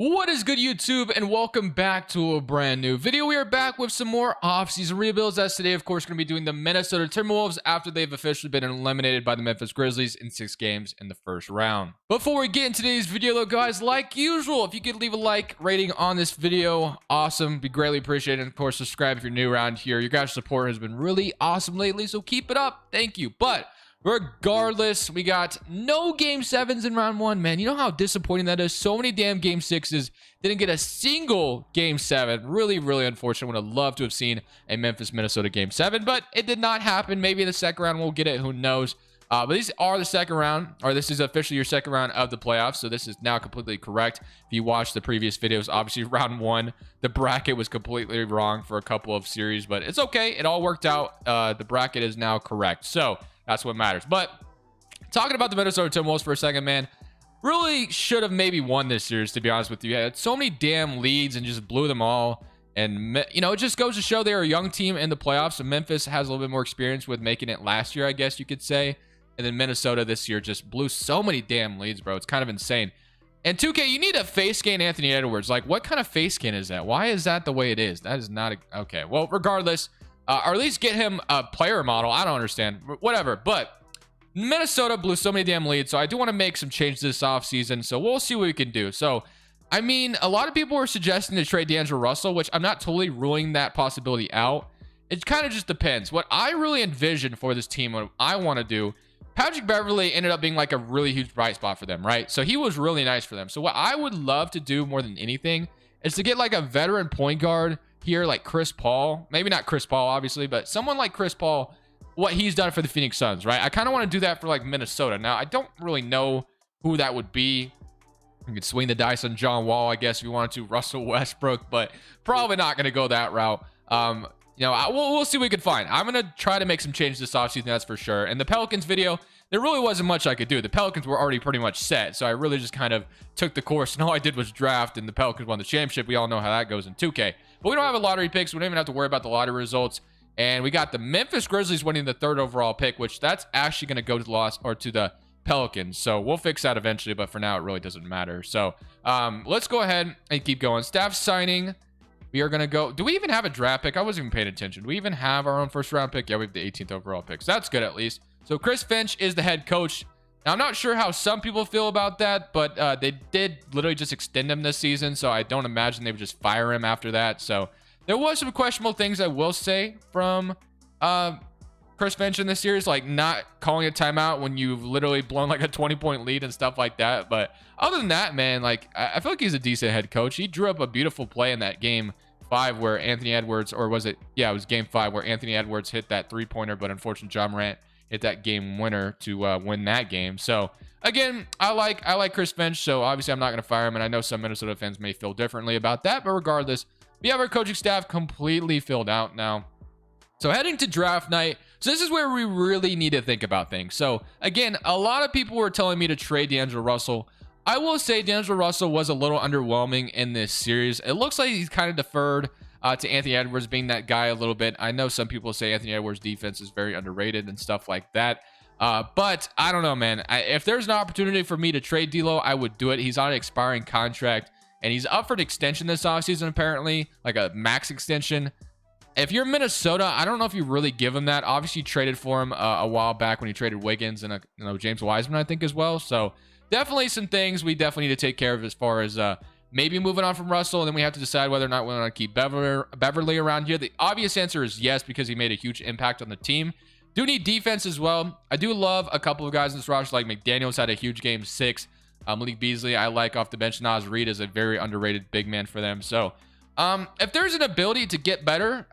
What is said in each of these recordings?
What is good, YouTube, and welcome back to a brand new video. We are back with some more off-season rebuilds. As today, of course, going to be doing the Minnesota Timberwolves after they've officially been eliminated by the Memphis Grizzlies in 6 games in the first round. Before we get into today's video, though, guys, like usual, if you could leave a like rating on this video, awesome, be greatly appreciated. And of course, subscribe if you're new around here. Your guys' support has been really awesome lately, so keep it up. Thank you. But regardless, we got no game 7s in round 1, man. You know how disappointing that is? So many damn game 6s. Didn't get a single game 7. Really, really unfortunate. Would have loved to have seen a Memphis-Minnesota game 7, but it did not happen. Maybe in the second round we'll get it. Who knows? But these are the second round, or this is officially your second round of the playoffs. So this is now completely correct. If you watched the previous videos, obviously round 1, the bracket was completely wrong for a couple of series, but it's okay. It all worked out. The bracket is now correct. So that's what matters. But talking about the Minnesota Timberwolves for a second, man, really should have maybe won this series, to be honest with you. Had so many damn leads and just blew them all. And, you know, it just goes to show they're a young team in the playoffs. So Memphis has a little bit more experience with making it last year, I guess you could say. And then Minnesota this year just blew so many damn leads, bro. It's kind of insane. And 2K, you need a face scan Anthony Edwards. Like, what kind of face scan is that? Why is that the way it is? That is not a... Okay, well, regardless... or at least get him a player model. I don't understand. Whatever. But Minnesota blew so many damn leads. So I do want to make some changes this offseason. So we'll see what we can do. So, I mean, a lot of people were suggesting to trade D'Angelo Russell, which I'm not totally ruling that possibility out. It kind of just depends. What I really envision for this team, what I want to do, Patrick Beverley ended up being like a really huge bright spot for them, right? So he was really nice for them. So what I would love to do more than anything is to get like a veteran point guard here, like Chris Paul. Maybe not Chris Paul, obviously, but someone like Chris Paul, what he's done for the Phoenix Suns, right? I kind of want to do that for like Minnesota. Now, I don't really know who that would be. You could swing the dice on John Wall, I guess, if you wanted to, Russell Westbrook, but probably not going to go that route. You know, we'll see what we can find. I'm going to try to make some changes this offseason, that's for sure. And the Pelicans video, there really wasn't much I could do. The Pelicans were already pretty much set, so I really just kind of took the course, and all I did was draft, and the Pelicans won the championship. We all know how that goes in 2K. But we don't have a lottery pick, so we don't even have to worry about the lottery results. And we got the Memphis Grizzlies winning the 3rd overall pick, which that's actually going to go to the Pelicans. So we'll fix that eventually, but for now, it really doesn't matter. So let's go ahead and keep going. Staff signing. We are going to go. Do we even have a draft pick? I wasn't even paying attention. Do we even have our own first round pick? Yeah, we have the 18th overall pick. So that's good at least. So Chris Finch is the head coach. Now, I'm not sure how some people feel about that, but they did literally just extend him this season. So I don't imagine they would just fire him after that. So there was some questionable things I will say from Chris Finch in this series, like not calling a timeout when you've literally blown like a 20-point lead and stuff like that. But other than that, man, like I feel like he's a decent head coach. He drew up a beautiful play in that game 5 where Anthony Edwards, or was it? Yeah, it was game 5 where Anthony Edwards hit that 3-pointer, but unfortunately John Morant hit that game winner to win that game. So again, I like Chris Finch, so obviously I'm not going to fire him, and I know some Minnesota fans may feel differently about that, but regardless, we have our coaching staff completely filled out now. So heading to draft night, so this is where we really need to think about things. So again, a lot of people were telling me to trade D'Angelo Russell. I will say D'Angelo Russell was a little underwhelming in this series. It looks like he's kind of deferred to Anthony Edwards being that guy a little bit. I know some people say Anthony Edwards' defense is very underrated and stuff like that. But I don't know, man. If there's an opportunity for me to trade D'Lo, I would do it. He's on an expiring contract, and he's up for an extension this offseason, apparently, like a max extension. If you're Minnesota, I don't know if you really give him that. Obviously, you traded for him a while back when you traded Wiggins and James Wiseman, I think, as well. So definitely some things we definitely need to take care of as far as maybe moving on from Russell, and then we have to decide whether or not we want to keep Beverley around here. The obvious answer is yes, because he made a huge impact on the team. Do need defense as well. I do love a couple of guys in this roster, like McDaniels had a huge game 6. Malik Beasley, I like off the bench. Naz Reid is a very underrated big man for them. So if there's an ability to get better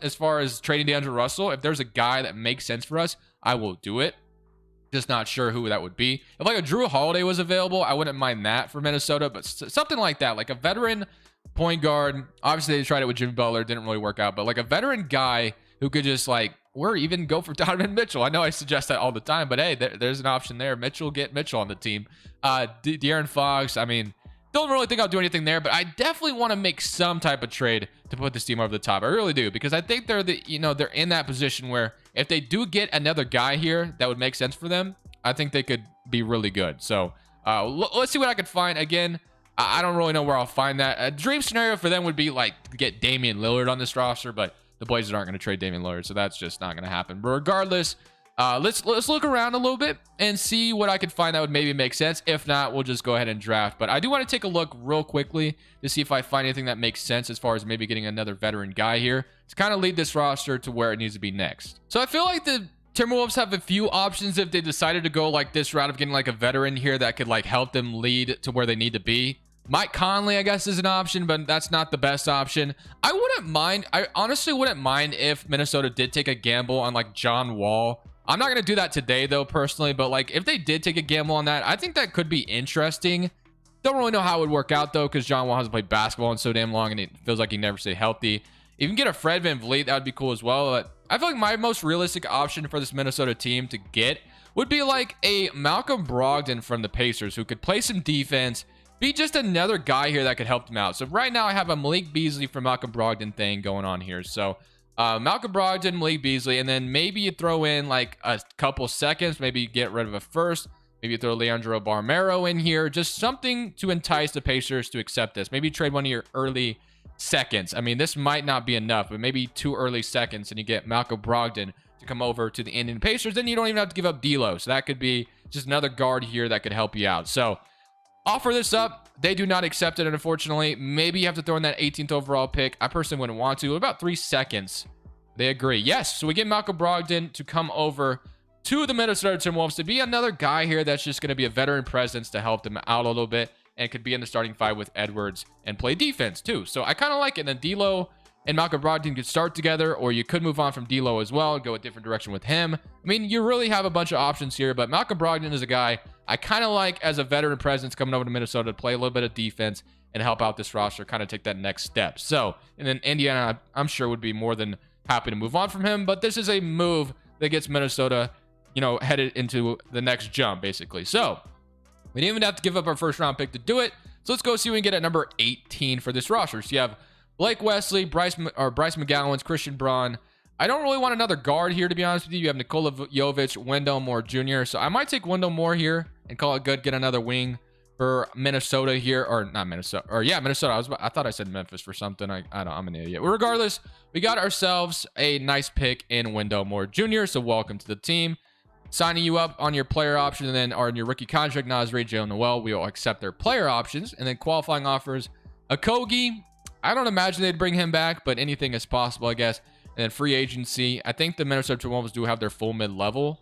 as far as trading D'Angelo Russell, if there's a guy that makes sense for us, I will do it. Just not sure who that would be. If like a Drew Holiday was available, I wouldn't mind that for Minnesota, but something like that, like a veteran point guard. Obviously, they tried it with Jimmy Butler, didn't really work out, but like a veteran guy who could just like, or even go for Donovan Mitchell. I know I suggest that all the time, but hey, there's an option there. Get Mitchell on the team. De'Aaron Fox, I mean, don't really think I'll do anything there, but I definitely want to make some type of trade to put this team over the top. I really do, because I think they're they're in that position where if they do get another guy here that would make sense for them, I think they could be really good. So let's see what I can find. Again, I don't really know where I'll find that. A dream scenario for them would be like to get Damian Lillard on this roster, but the Blazers aren't going to trade Damian Lillard, so that's just not going to happen. But regardless, let's look around a little bit and see what I could find that would maybe make sense. If not, we'll just go ahead and draft. But I do want to take a look real quickly to see if I find anything that makes sense as far as maybe getting another veteran guy here to kind of lead this roster to where it needs to be next. So I feel like the Timberwolves have a few options if they decided to go like this route of getting like a veteran here that could like help them lead to where they need to be. Mike Conley, I guess, is an option, but that's not the best option. I honestly wouldn't mind if Minnesota did take a gamble on like John Wall. I'm not going to do that today though, personally, but like if they did take a gamble on that, I think that could be interesting. Don't really know how it would work out though, because John Wall hasn't played basketball in so damn long and it feels like he never stayed healthy. Even get a Fred VanVleet, that would be cool as well. But I feel like my most realistic option for this Minnesota team to get would be like a Malcolm Brogdon from the Pacers who could play some defense, be just another guy here that could help them out. So right now I have a Malik Beasley from Malcolm Brogdon thing going on here. So Malcolm Brogdon, Malik Beasley, and then maybe you throw in like a couple seconds, maybe you get rid of a first, maybe you throw Leandro Barmero in here, just something to entice the Pacers to accept this. Maybe trade one of your early seconds. I mean, this might not be enough, but maybe 2 early seconds and you get Malcolm Brogdon to come over to the Indian Pacers. Then you don't even have to give up D'Lo. So that could be just another guard here that could help you out. So offer this up. They do not accept it, unfortunately. Maybe you have to throw in that 18th overall pick. I personally wouldn't want to. What about 3 seconds? They agree. Yes. So we get Malcolm Brogdon to come over to the Minnesota Timberwolves to be another guy here that's just going to be a veteran presence to help them out a little bit and could be in the starting 5 with Edwards and play defense too. So I kind of like it. And then D'Lo and Malcolm Brogdon could start together, or you could move on from D'Lo as well and go a different direction with him. I mean, you really have a bunch of options here, but Malcolm Brogdon is a guy I kind of like as a veteran presence coming over to Minnesota to play a little bit of defense and help out this roster, kind of take that next step. So, and then Indiana, I'm sure would be more than happy to move on from him, but this is a move that gets Minnesota, you know, headed into the next jump, basically. So we didn't even have to give up our first round pick to do it. So let's go see what we can get at number 18 for this roster. So you have Blake Wesley, Bryce McGowan's, Christian Braun. I don't really want another guard here, to be honest with you. You have Nikola Jovic, Wendell Moore Jr. So I might take Wendell Moore here and call it good. Get another wing for Minnesota here, or not Minnesota, or yeah, Minnesota. I thought I said Memphis for something. I'm an idiot. But regardless, we got ourselves a nice pick in Wendell Moore Jr. So welcome to the team. Signing you up on your player option and then on your rookie contract, Naz Reid, Jalen Noel, we will accept their player options. And then qualifying offers, Okogie. I don't imagine they'd bring him back, but anything is possible, I guess. And then free agency. I think the Minnesota Timberwolves do have their full mid-level,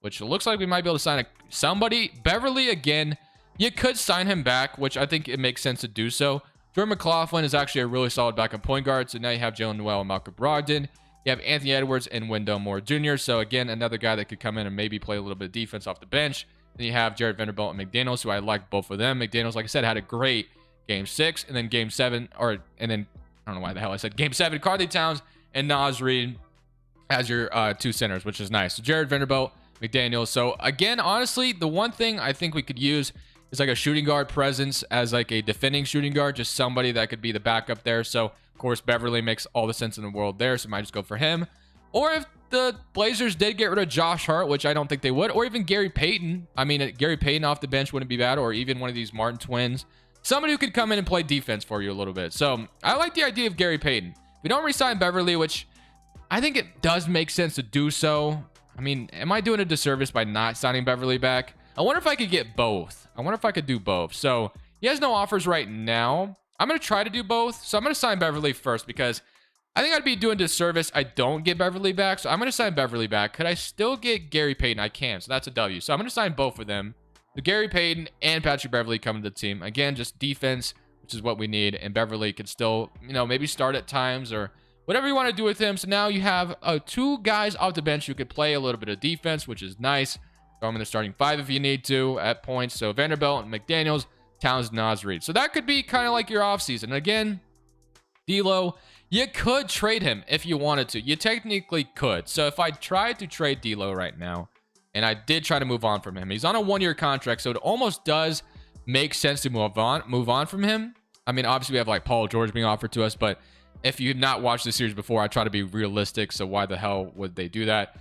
which looks like we might be able to sign somebody. Beverly, again, you could sign him back, which I think it makes sense to do so. Jordan McLaughlin is actually a really solid backup point guard. So now you have Jalen Noel and Malcolm Brogdon. You have Anthony Edwards and Wendell Moore Jr. So again, another guy that could come in and maybe play a little bit of defense off the bench. Then you have Jared Vanderbilt and McDaniels, who I like both of them. McDaniels, like I said, had a great Game 6, and then Game 7, and then I don't know why the hell I said Game 7. Karl Towns and Naz Reid as your 2 centers, which is nice. So Jared Vanderbilt, McDaniels. So again, honestly, the one thing I think we could use is like a shooting guard presence as like a defending shooting guard, just somebody that could be the backup there. So of course, Beverly makes all the sense in the world there, so I might just go for him. Or if the Blazers did get rid of Josh Hart, which I don't think they would, or even Gary Payton. I mean, Gary Payton off the bench wouldn't be bad, or even one of these Martin twins. Somebody who could come in and play defense for you a little bit. So I like the idea of Gary Payton. We don't re-sign Beverly, which I think it does make sense to do so. I mean, am I doing a disservice by not signing Beverly back? I wonder if I could get both. I wonder if I could do both. So he has no offers right now. I'm going to try to do both. So I'm going to sign Beverly first because I think I'd be doing disservice. I don't get Beverly back. So I'm going to sign Beverly back. Could I still get Gary Payton? I can. So that's a W. So I'm going to sign both of them. The Gary Payton and Patrick Beverly coming to the team. Again, just defense, which is what we need. And Beverly could still, maybe start at times or whatever you want to do with him. So now you have 2 guys off the bench who could play a little bit of defense, which is nice. Throw them in the starting 5 if you need to at points. So Vanderbilt and McDaniels, Towns, Naz Reid. So that could be kind of like your offseason. And again, D'Lo, you could trade him if you wanted to. You technically could. So if I tried to trade D'Lo right now, and I did try to move on from him, he's on a 1-year contract, so it almost does make sense to move on from him. I mean, obviously we have like Paul George being offered to us, but if you've not watched the series before, I try to be realistic. So why the hell would they do that?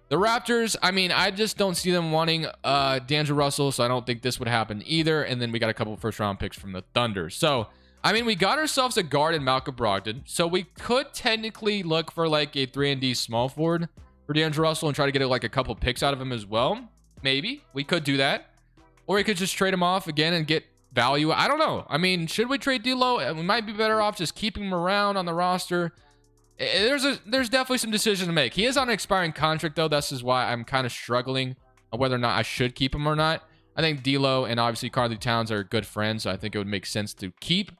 The Raptors, I mean, I just don't see them wanting D'Angelo Russell, so I don't think this would happen either. And then we got a couple first round picks from the Thunder. So, I mean, we got ourselves a guard in Malcolm Brogdon. So we could technically look for like a 3-and-D small forward for D'Angelo Russell and try to get like a couple picks out of him as well. Maybe we could do that. Or we could just trade him off again and get value. I don't know. I mean, should we trade D'Lo? We might be better off just keeping him around on the roster. There's definitely some decision to make. He is on an expiring contract though. This is why I'm kind of struggling on whether or not I should keep him or not. I think D'Lo and obviously Karl-Anthony Towns are good friends, so I think it would make sense to keep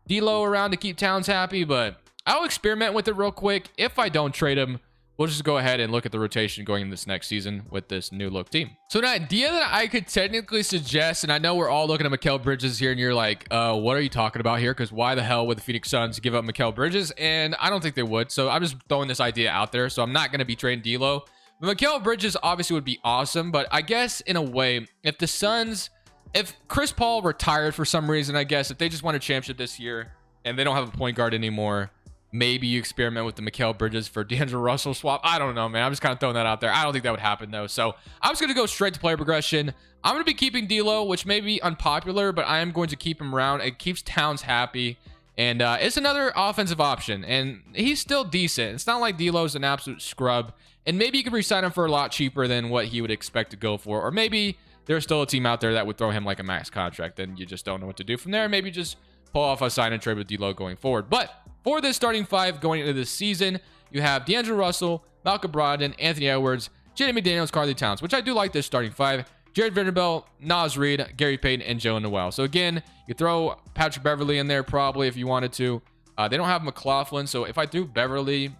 D'Lo around to keep Towns happy. But I'll experiment with it real quick. If I don't trade him, we'll just go ahead and look at the rotation going in this next season with this new look team. So an idea that I could technically suggest, and I know we're all looking at Mikal Bridges here and you're like, what are you talking about here? Because why the hell would the Phoenix Suns give up Mikal Bridges? And I don't think they would. So I'm just throwing this idea out there. So I'm not going to be trading D'Lo. Mikal Bridges obviously would be awesome, but I guess in a way, if the Suns, if Chris Paul retired for some reason, I guess if they just won a championship this year and they don't have a point guard anymore, maybe you experiment with the Mikal Bridges for D'Angelo Russell swap. I don't know, man. I'm just kind of throwing that out there. I don't think that would happen, though. So I'm just going to go straight to player progression. I'm going to be keeping D'Lo, which may be unpopular, but I am going to keep him around. It keeps Towns happy. And it's another offensive option. And he's still decent. It's not like D'Lo's an absolute scrub. And maybe you could re-sign him for a lot cheaper than what he would expect to go for. Or maybe there's still a team out there that would throw him like a max contract. And you just don't know what to do from there. Maybe just pull off a sign and trade with D'Lo going forward. But for this starting five going into this season, you have D'Angelo Russell, Malcolm Brogdon, Anthony Edwards, Jaden McDaniels, Karl-Anthony Towns, which I do like this starting five. Jared Vanderbilt, Naz Reid, Gary Payton, and Joe Noel. So again, you throw Patrick Beverly in there probably if you wanted to. They don't have McLaughlin, so if I threw Beverly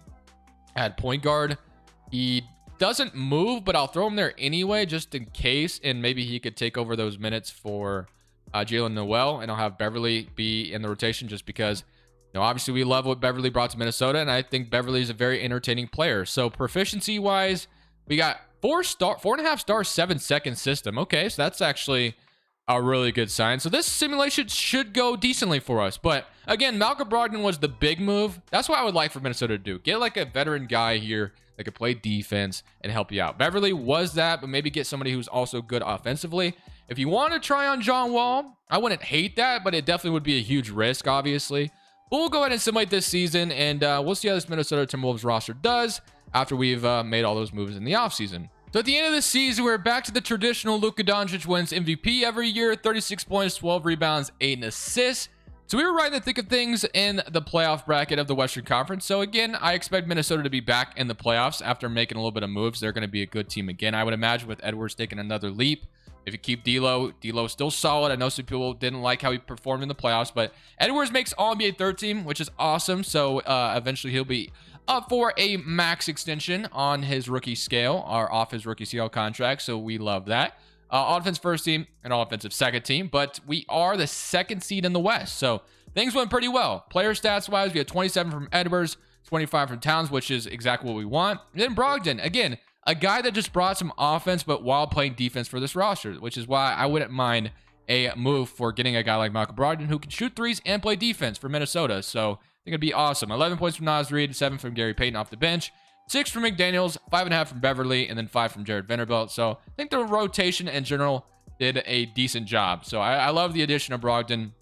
at point guard, he doesn't move, but I'll throw him there anyway just in case, and maybe he could take over those minutes for Jalen Noel, and I'll have Beverly be in the rotation just because, you know, obviously we love what Beverly brought to Minnesota, and I think Beverly is a very entertaining player. So proficiency wise, we got 4.5 star 7-second system. Okay, so that's actually a really good sign. So this simulation should go decently for us. But again, Malcolm Brogdon was the big move. That's what I would like for Minnesota to do. Get like a veteran guy here that could play defense and help you out. Beverly was that, but maybe get somebody who's also good offensively. If you want to try on John Wall, I wouldn't hate that, but it definitely would be a huge risk, obviously. But we'll go ahead and simulate this season, and we'll see how this Minnesota Timberwolves roster does after we've made all those moves in the offseason. So at the end of the season, we're back to the traditional Luka Doncic wins MVP every year, 36 points, 12 rebounds, 8 assists. So we were right in the thick of things in the playoff bracket of the Western Conference. So again, I expect Minnesota to be back in the playoffs after making a little bit of moves. They're going to be a good team again, I would imagine, with Edwards taking another leap. If you keep D'Lo is still solid. I know some people didn't like how he performed in the playoffs, but Edwards makes All-NBA third team, which is awesome. So eventually he'll be up for a max extension on his rookie scale or off his rookie scale contract. So we love that. Offense first team and offensive second team, but we are the second seed in the West. So things went pretty well. Player stats wise, we had 27 from Edwards, 25 from Towns, which is exactly what we want. And then Brogdon, again, a guy that just brought some offense, but while playing defense for this roster, which is why I wouldn't mind a move for getting a guy like Malcolm Brogdon who can shoot threes and play defense for Minnesota. So I think it'd be awesome. 11 points from Naz Reid, 7 from Gary Payton off the bench, 6 from McDaniels, 5.5 from Beverly, and then 5 from Jared Vanderbilt. So I think the rotation in general did a decent job. So I love the addition of Brogdon.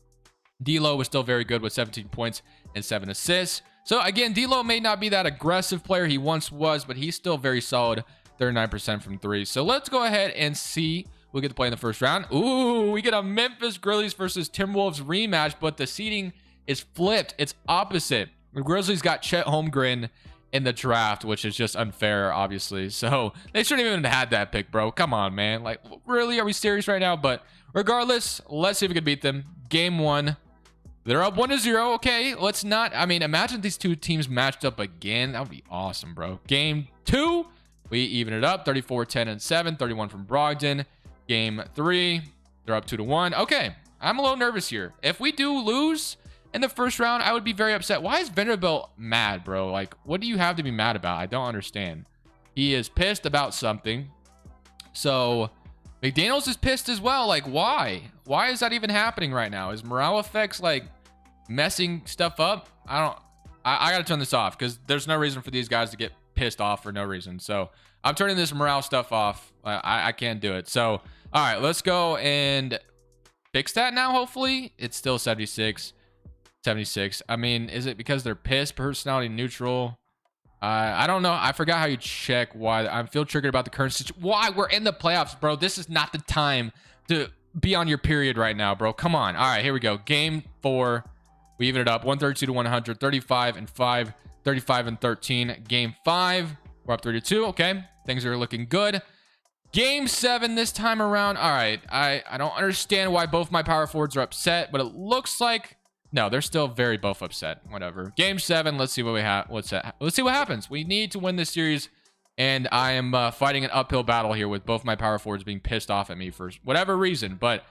D'Lo was still very good with 17 points and 7 assists. So again, D'Lo may not be that aggressive player he once was, but he's still very solid, 39% from 3. So let's go ahead and see. We'll get to play in the first round. Ooh, we get a Memphis Grizzlies versus Timberwolves rematch, but the seeding is flipped. It's opposite. The Grizzlies got Chet Holmgren in the draft, which is just unfair, obviously. So they shouldn't even have had that pick, bro. Come on, man. Like, really? Are we serious right now? But regardless, let's see if we can beat them. Game 1. They're up 1-0. Okay, let's not. I mean, imagine these two teams matched up again. That would be awesome, bro. Game 2, we even it up. 34, 10, and 7. 31 from Brogdon. Game 3, they're up 2-1. Okay, I'm a little nervous here. If we do lose in the first round, I would be very upset. Why is Vanderbilt mad, bro? Like, what do you have to be mad about? I don't understand. He is pissed about something. So McDaniels is pissed as well. Like, why? Why is that even happening right now? Is morale effects like messing stuff up? I gotta turn this off because there's no reason for these guys to get pissed off for no reason. So I'm turning this morale stuff off. I can't do it. So, all right, let's go and fix that now. Hopefully it's still 76. I mean, is it because they're pissed? Personality neutral. I don't know. I forgot how you check why. I feel triggered about the current situation. Why? We're in the playoffs, bro. This is not the time to be on your period right now, bro. Come on. All right, here we go. Game 4. We even it up. 132 to 100. 35 and 5. 35 and 13. Game 5. We're up 3-2. Okay. Things are looking good. Game 7 this time around. All right. I don't understand why both my power forwards are upset, but it looks like... No, they're still very both upset. Whatever. Game 7. Let's see what we have. Let's see what happens. We need to win this series, and I am fighting an uphill battle here with both my power forwards being pissed off at me for whatever reason. But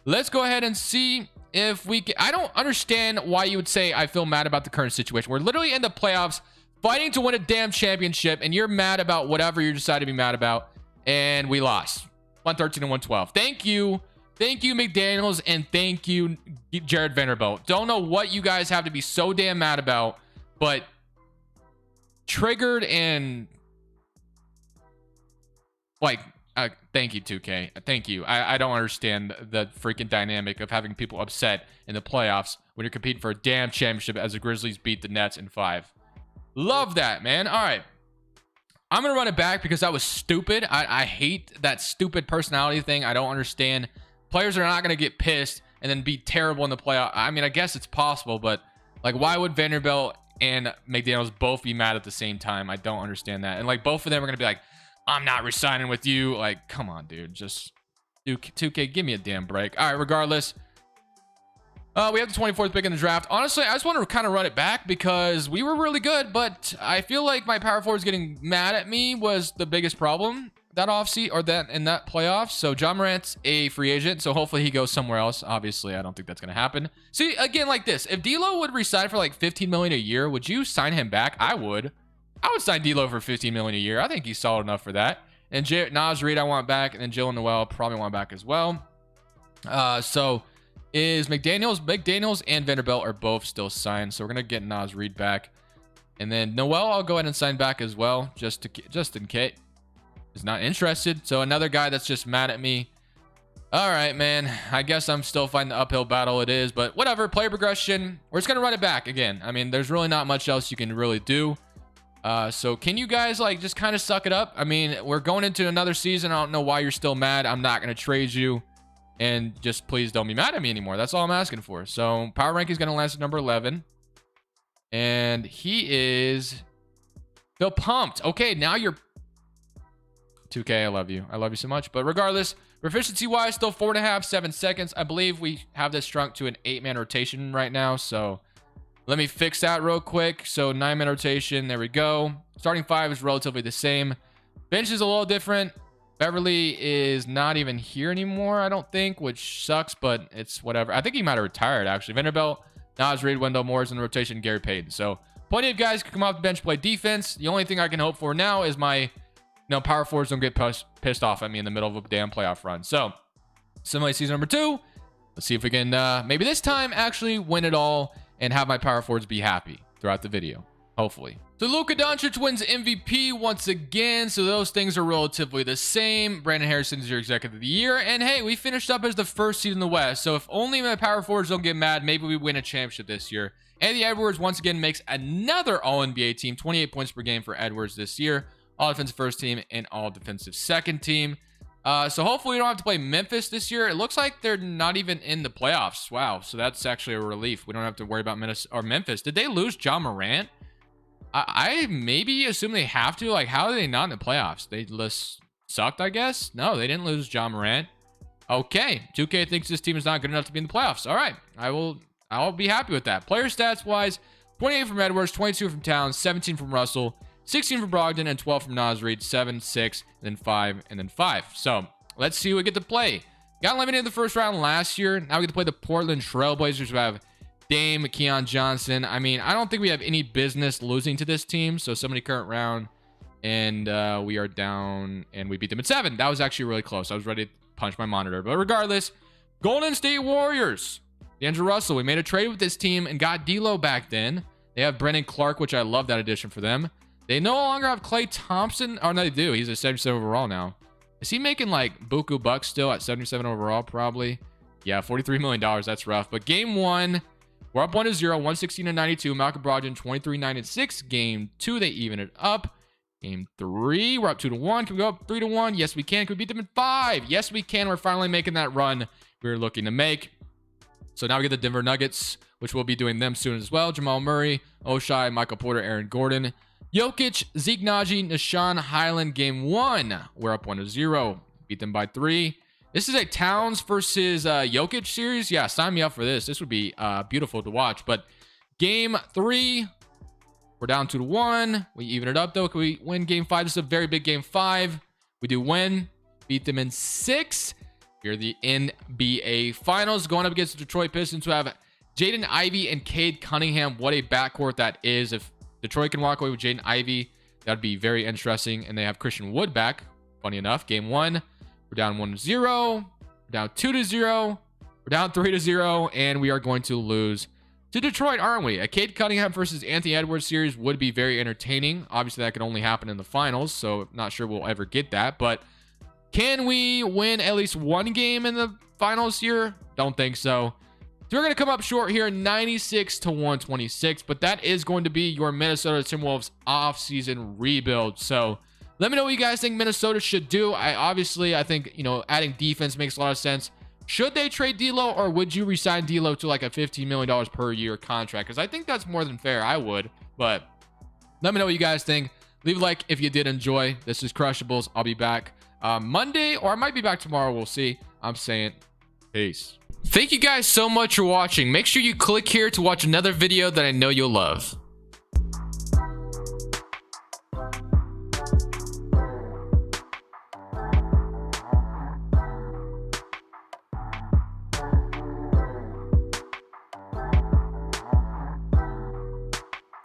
let's go ahead and see if we can. I don't understand why you would say I feel mad about the current situation. We're literally in the playoffs, fighting to win a damn championship, and you're mad about whatever you decide to be mad about, and we lost 113 and 112. Thank you. Thank you, McDaniels, and thank you, Jared Vanderbilt. Don't know what you guys have to be so damn mad about, but triggered and like, thank you, 2K. Thank you. I don't understand the freaking dynamic of having people upset in the playoffs when you're competing for a damn championship as the Grizzlies beat the Nets in 5. Love that, man. All right. I'm going to run it back because that was stupid. I hate that stupid personality thing. I don't understand. Players are not going to get pissed and then be terrible in the playoff. I mean, I guess it's possible, but like, why would Vanderbilt and McDaniels both be mad at the same time? I don't understand that. And like, both of them are going to be like, I'm not resigning with you. Like, come on, dude. Just 2K, give me a damn break. All right, regardless. We have the 24th pick in the draft. Honestly, I just want to kind of run it back because we were really good, but I feel like my power forwards getting mad at me was the biggest problem that offseason or that in that playoff. So John Morant's a free agent, so hopefully he goes somewhere else. Obviously, I don't think that's going to happen. See, again, like this, if D'Lo would resign for like $15 million a year, would you sign him back? I would sign D'Lo for $15 million a year. I think he's solid enough for that. And Naz Reid I want back, and then Jalen Noel probably want back as well. So is McDaniels and Vanderbilt are both still signed, so we're gonna get Naz Reid back, and then Noel I'll go ahead and sign back as well, just in case. Is not interested. So another guy that's just mad at me. All right, man. I guess I'm still fighting the uphill battle it is, but whatever. Player progression. We're just gonna run it back again. I mean, there's really not much else you can really do. So can you guys like just kind of suck it up? I mean, we're going into another season. I don't know why you're still mad. I'm not gonna trade you, and just please don't be mad at me anymore. That's all I'm asking for. So power ranking is gonna last at number 11, and he is feel pumped. Okay, now you're 2K, I love you. I love you so much. But regardless, proficiency-wise, still 4.5, 7 seconds. I believe we have this shrunk to an 8-man rotation right now. So let me fix that real quick. So 9-man rotation. There we go. Starting 5 is relatively the same. Bench is a little different. Beverly is not even here anymore, I don't think, which sucks, but it's whatever. I think he might have retired, actually. Vanderbilt, Naz Reid, Wendell Moore's in the rotation, Gary Payton. So plenty of guys can come off the bench, play defense. The only thing I can hope for now is my power forwards don't get pissed off at me in the middle of a damn playoff run. So, simulate season number 2. Let's see if we can maybe this time actually win it all and have my power forwards be happy throughout the video. Hopefully. So, Luka Doncic wins MVP once again. So, those things are relatively the same. Brandon Harrison is your executive of the year. And hey, we finished up as the first seed in the West. So, if only my power forwards don't get mad, maybe we win a championship this year. Anthony Edwards once again makes another All-NBA team. 28 points per game for Edwards this year. All defensive first team and all defensive second team. So hopefully we don't have to play Memphis this year. It looks like they're not even in the playoffs. Wow. So that's actually a relief. We don't have to worry about Minnesota or Memphis. Did they lose John Morant? I maybe assume they have to. Like, how are they not in the playoffs? They just sucked, I guess. No, they didn't lose John Morant. Okay. 2K thinks this team is not good enough to be in the playoffs. All right. I'll be happy with that. Player stats wise, 28 from Edwards, 22 from Towns, 17 from Russell, 16 from Brogdon, and 12 from Naz Reid. 7, 6, and then 5, and then 5. So let's see who we get to play. Got eliminated in the first round last year. Now we get to play the Portland Trailblazers, who have Dame, Keon Johnson. I mean, I don't think we have any business losing to this team. So somebody current round, and we are down, and we beat them at 7. That was actually really close. I was ready to punch my monitor. But regardless, Golden State Warriors. D'Angelo Russell. We made a trade with this team and got D'Lo back then. They have Brendan Clark, which I love that addition for them. They no longer have Klay Thompson. Oh, no, they do. He's a 77 overall now. Is he making like buku bucks still at 77 overall? Probably. Yeah, $43 million. That's rough. But game 1, we're up 1-0, 116-92. Malcolm Brogdon, 23-9-6. Game 2, they even it up. Game 3, we're up 2-1. Can we go up 3-1? Yes, we can. Can we beat them in 5? Yes, we can. We're finally making that run we were looking to make. So now we get the Denver Nuggets, which we'll be doing them soon as well. Jamal Murray, Oshai, Michael Porter, Aaron Gordon, Jokic, Zeke Naji, Nishan Highland. Game 1, we're up 1-0. Beat them by 3. This is a Towns versus Jokic series. Yeah, sign me up for this. This would be beautiful to watch. But game 3, we're down 2-1. We even it up, though. Can we win game 5? This is a very big game 5. We do win. Beat them in 6. Here are the NBA Finals. Going up against the Detroit Pistons, who have Jaden Ivey and Cade Cunningham. What a backcourt that is. If Detroit can walk away with Jaden Ivey, that would be very interesting. And they have Christian Wood back. Funny enough, game 1. We're down 1-0. We're down 2-0. We're down 3-0. And we are going to lose to Detroit, aren't we? A Cade Cunningham versus Anthony Edwards series would be very entertaining. Obviously, that can only happen in the finals, so not sure we'll ever get that. But can we win at least one game in the finals here? Don't think so. So we're going to come up short here, 96-126. But that is going to be your Minnesota Timberwolves offseason rebuild. So let me know what you guys think Minnesota should do. I think, adding defense makes a lot of sense. Should they trade D'Lo, or would you resign D'Lo to like a $15 million per year contract? Because I think that's more than fair. I would. But let me know what you guys think. Leave a like if you did enjoy. This is Crushables. I'll be back Monday, or I might be back tomorrow. We'll see. I'm saying peace. Thank you guys so much for watching. Make sure you click here to watch another video that I know you'll love.